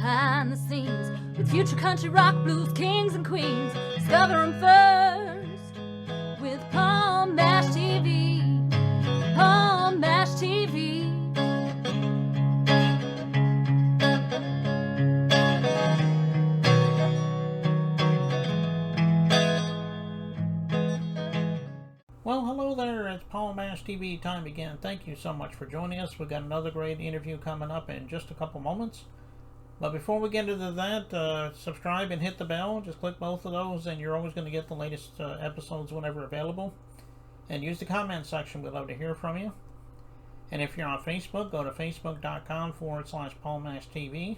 behind the scenes with future country rock blues kings and queens. Discover them first with Palm Mash TV. Palm Mash TV. Well, hello there. It's Palm Mash TV time again. Thank you so much for joining us. We've got another great interview coming up in just a couple moments. But before we get into that, subscribe and hit the bell. Just click both of those and you're always going to get the latest episodes whenever available. And use the comment section. We'd love to hear from you. And if you're on Facebook, go to facebook.com/PalmMashTV.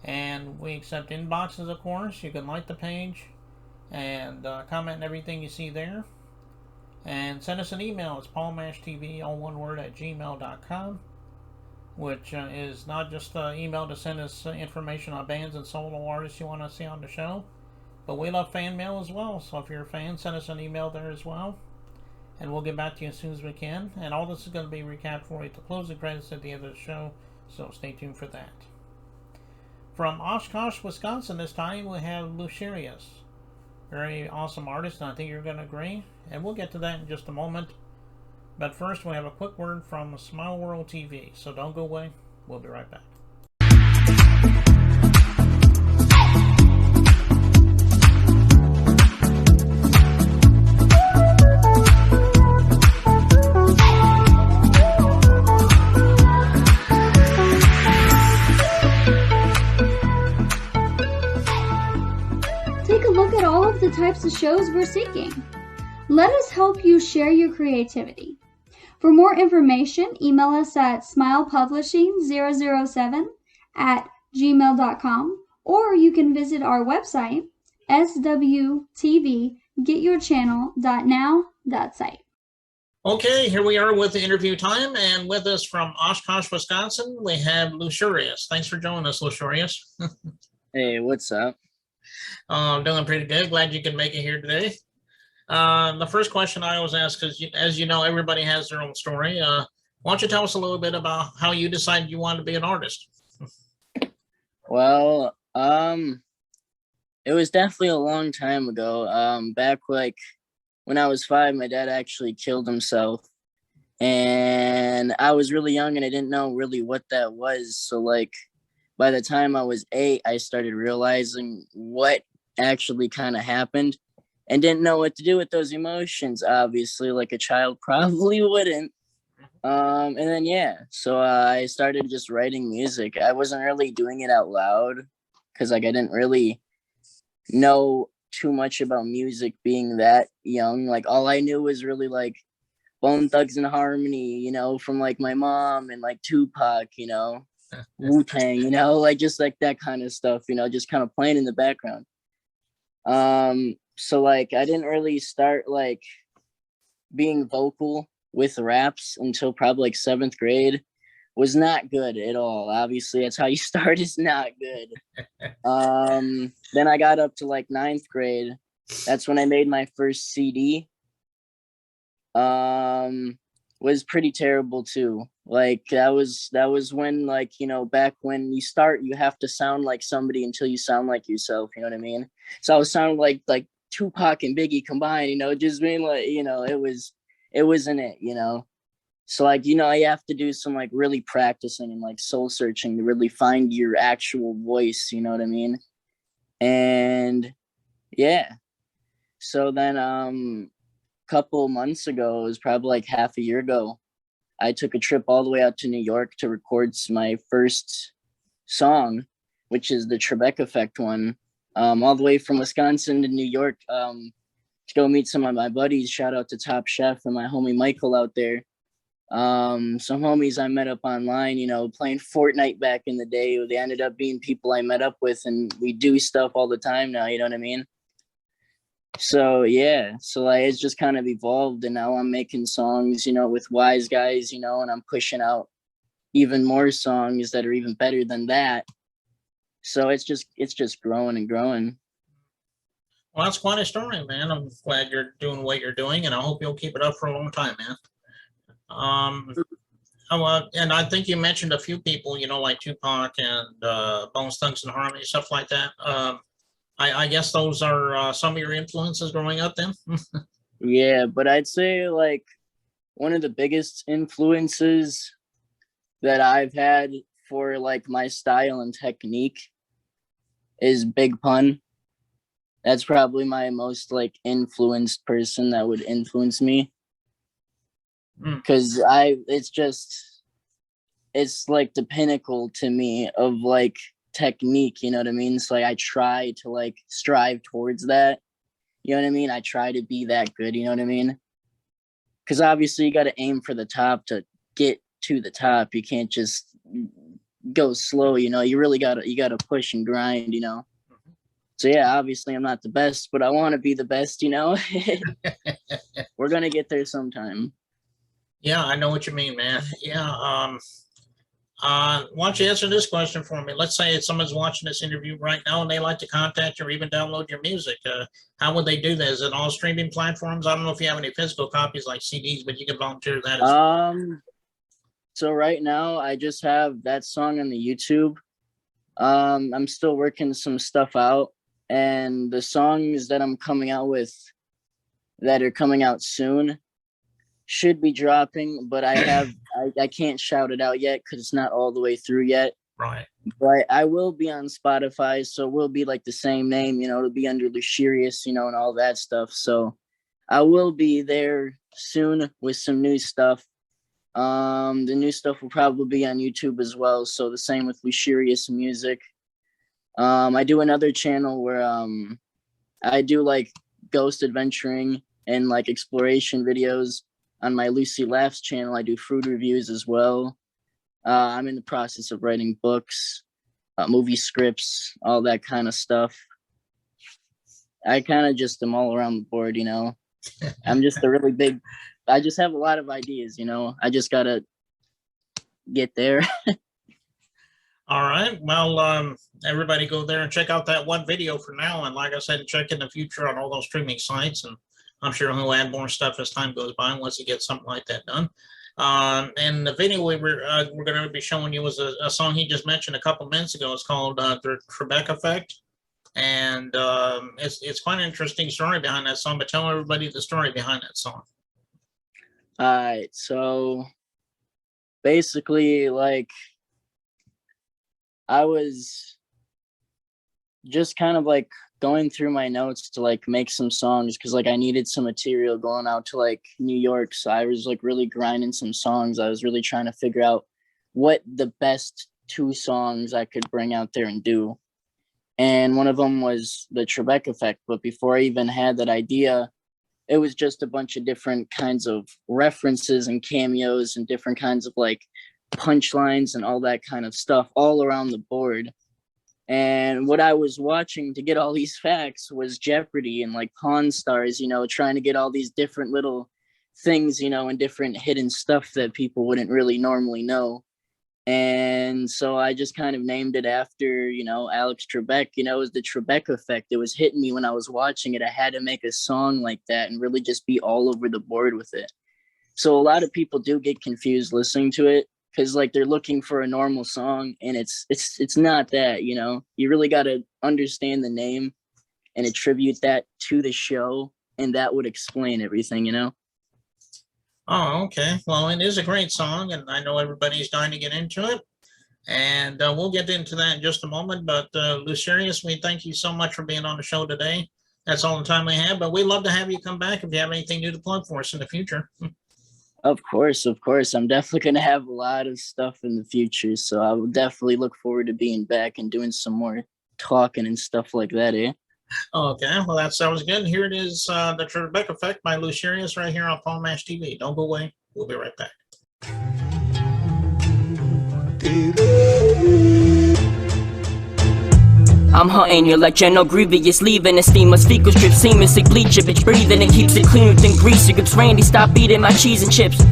And we accept inboxes, of course. You can like the page and comment on everything you see there. And send us an email. It's palmmashtv, all one word, @gmail.com, which is not just an email to send us information on bands and solo artists you want to see on the show, but we love fan mail as well. So if you're a fan, send us an email there as well, and we'll get back to you as soon as we can. And all this is going to be recapped for you to close the credits at the end of the show, so stay tuned for that. From Oshkosh, Wisconsin this time, we have Lucirious. Very awesome artist, and I think you're going to agree. And we'll get to that in just a moment. But first, we have a quick word from Smile World TV. So don't go away. We'll be right back. Take a look at all of the types of shows we're seeking. Let us help you share your creativity. For more information, email us at smilepublishing007@gmail.com, or you can visit our website, swtvgetyourchannel.now.site. Okay, here we are with the interview time, and with us from Oshkosh, Wisconsin, we have Lucirious. Thanks for joining us, Lucirious. Hey, what's up? I'm doing pretty good. Glad you can make it here today. The first question I always ask, because as you know, everybody has their own story. Why don't you tell us a little bit about how you decided you wanted to be an artist? Well, it was definitely a long time ago. Back when I was 5, my dad actually killed himself, and I was really young and I didn't know really what that was. So by the time I was 8, I started realizing what actually kind of happened. And didn't know what to do with those emotions, obviously, like a child probably wouldn't. And then, so I started just writing music. I wasn't really doing it out loud because, I didn't really know too much about music being that young. All I knew was really, Bone Thugs and Harmony, from, my mom and, Tupac, Wu-Tang, just, that kind of stuff, just kind of playing in the background. So I didn't really start being vocal with raps until probably 7th grade. Was not good at all. Obviously, that's how you start, is not good. Then I got up to 9th grade. That's when I made my first CD. Was pretty terrible too. That was when back when you start, you have to sound like somebody until you sound like yourself, you know what I mean? So I was sounding like Tupac and Biggie combined, just being it wasn't it, So you have to do some really practicing and soul searching to really find your actual voice, you know what I mean? And so then couple months ago, it was probably half a year ago, I took a trip all the way out to New York to record my first song, which is the Trebek Effect one. All the way from Wisconsin to New York to go meet some of my buddies. Shout out to Top Chef and my homie Michael out there. Some homies I met up online, playing Fortnite back in the day. They ended up being people I met up with, and we do stuff all the time now, you know what I mean? So it's just kind of evolved, and now I'm making songs, with Wise Guys, and I'm pushing out even more songs that are even better than that. So it's just growing and growing. Well, that's quite a story, man. I'm glad you're doing what you're doing, and I hope you'll keep it up for a long time, man. Oh, and I think you mentioned a few people, like Tupac and Bone Thugs and Harmony, stuff like that. I guess those are some of your influences growing up then? Yeah, but I'd say like one of the biggest influences that I've had for like my style and technique is Big Pun. That's probably my most like influenced person that would influence me. Because it's like the pinnacle to me of like technique, you know what I mean? It's like I try to like strive towards that. You know what I mean? I try to be that good, you know what I mean? Because obviously you got to aim for the top to get to the top. You can't just go slow, you really gotta push and grind, So yeah, obviously I'm not the best, but I want to be the best, We're gonna get there sometime. Yeah, I know what you mean, man. Yeah. Why don't you answer this question for me? Let's say someone's watching this interview right now and they like to contact you or even download your music. How would they do that? Is it all streaming platforms? I don't know if you have any physical copies like CDs, but you can volunteer that as well. So right now I just have that song on the YouTube. I'm still working some stuff out, and the songs that I'm coming out with that are coming out soon should be dropping, but I can't shout it out yet because it's not all the way through yet. Right. But I will be on Spotify, so it will be like the same name, it'll be under Lucirious, and all that stuff. So I will be there soon with some new stuff. The new stuff will probably be on YouTube as well. So the same with Lucirious Music. I do another channel where I do like ghost adventuring and like exploration videos. On my Lucy Laughs channel, I do food reviews as well. I'm in the process of writing books, movie scripts, all that kind of stuff. I kind of just am all around the board, I'm just I just have a lot of ideas, I just gotta get there. All right. Well, everybody go there and check out that one video for now. And like I said, check in the future on all those streaming sites. And I'm sure he'll add more stuff as time goes by once he gets something like that done. And the video we're going to be showing you was a song he just mentioned a couple minutes ago. It's called The Trebek Effect. And it's quite an interesting story behind that song. But tell everybody the story behind that song. All right. So basically, like, I was just kind of like going through my notes to like make some songs because like I needed some material going out to like New York. So I was like really grinding some songs. I was really trying to figure out what the best 2 songs I could bring out there and do. And one of them was the Trebek Effect. But before I even had that idea, it was just a bunch of different kinds of references and cameos and different kinds of like punchlines and all that kind of stuff all around the board. And what I was watching to get all these facts was Jeopardy and like Pawn Stars, trying to get all these different little things, and different hidden stuff that people wouldn't really normally know. And so I just kind of named it after, Alex Trebek. It was the Trebek Effect. It was hitting me when I was watching it. I had to make a song like that and really just be all over the board with it. So a lot of people do get confused listening to it because like they're looking for a normal song, and it's not that. You really got to understand the name and attribute that to the show, and that would explain everything. Oh, okay. Well, it is a great song, and I know everybody's dying to get into it. And we'll get into that in just a moment. But Lucirious, we thank you so much for being on the show today. That's all the time we have, but we'd love to have you come back if you have anything new to plug for us in the future. Of course. I'm definitely going to have a lot of stuff in the future. So I will definitely look forward to being back and doing some more talking and stuff like that, eh? Okay, well, that sounds good. Here it is, The Trebek Effect by Lucirious right here on Paul Mash TV. Don't go away. We'll be right back. I'm hunting you like General Grievous, leaving a steamer's fecal strip seamlessly bleach a bitch breathing and keeps it clean within grease. Your grips Randy, stop eating my cheese and chips.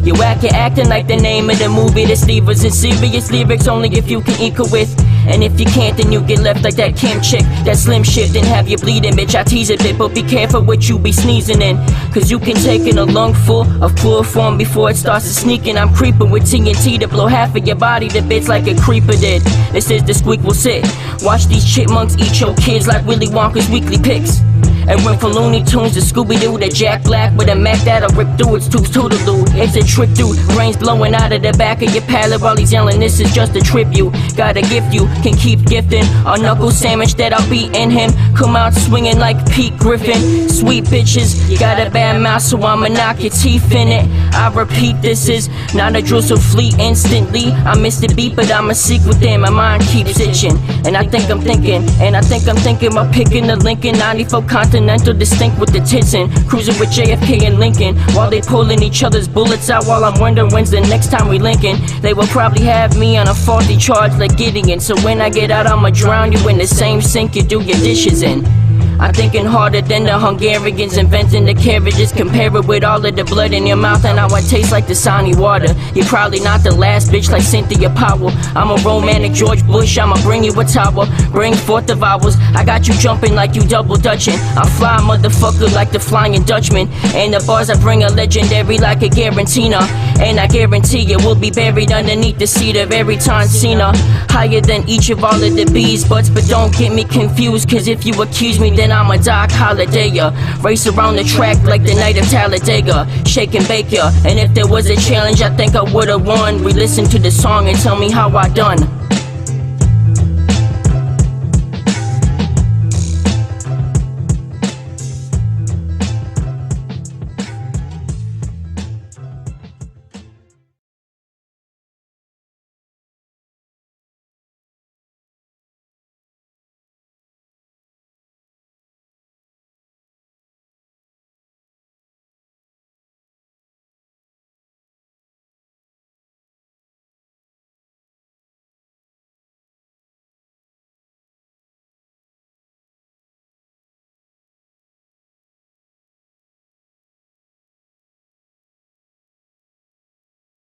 You acting like the name of the movie that Steve was in. Serious lyrics only if you can equal with. And if you can't, then you get left like that Kim chick, that slim shit, then have you bleeding, bitch. I tease a bit, but be careful what you be sneezing in, cause you can take in a lung full of chloroform before it starts to sneaking. I'm creeping with TNT to blow half of your body to bits like a creeper did. This is the squeak will sit. Watch these chipmunks eat your kids like Willy Wonka's weekly picks. And went from Looney Tunes to Scooby-Doo to Jack Black with a Mac that'll rip through its tubes to the loo. It's a trick, dude. Brains blowing out of the back of your palate while he's yelling, this is just a tribute. Got a gift you can keep gifting. A knuckle sandwich that I'll be in him. Come out swinging like Pete Griffin. Sweet bitches, you got a bad mouth, so I'ma knock your teeth in it. I repeat, this is not a drill, so flee instantly. I missed the beat, but I'ma seek within. My mind keeps itching, and I think I'm thinking about picking the Lincoln 94 Continental distinct with the tits in, cruising with JFK and Lincoln while they pulling each other's bullets out. While I'm wondering when's the next time we linking. They will probably have me on a faulty charge like Gideon. So when I get out, I'ma drown you in the same sink you do your dishes in. I'm thinking harder than the Hungarians inventing the carriages. Compare it with all of the blood in your mouth and how I taste like the Sani water. You're probably not the last bitch like Cynthia Powell. I'm a romantic George Bush, I'ma bring you a tower. Bring forth the vowels, I got you jumping like you double dutching. I fly motherfucker like the Flying Dutchman. And the bars I bring are legendary like a Garantina. And I guarantee you will be buried underneath the seat of every Cena. Higher than each of all of the bees butts, but don't get me confused, cause if you accuse me then I'm a Doc Holliday. Race around the track like the night of Talladega, shake and bake ya. And if there was a challenge I think I would've won. Re-listen to the song and tell me how I done.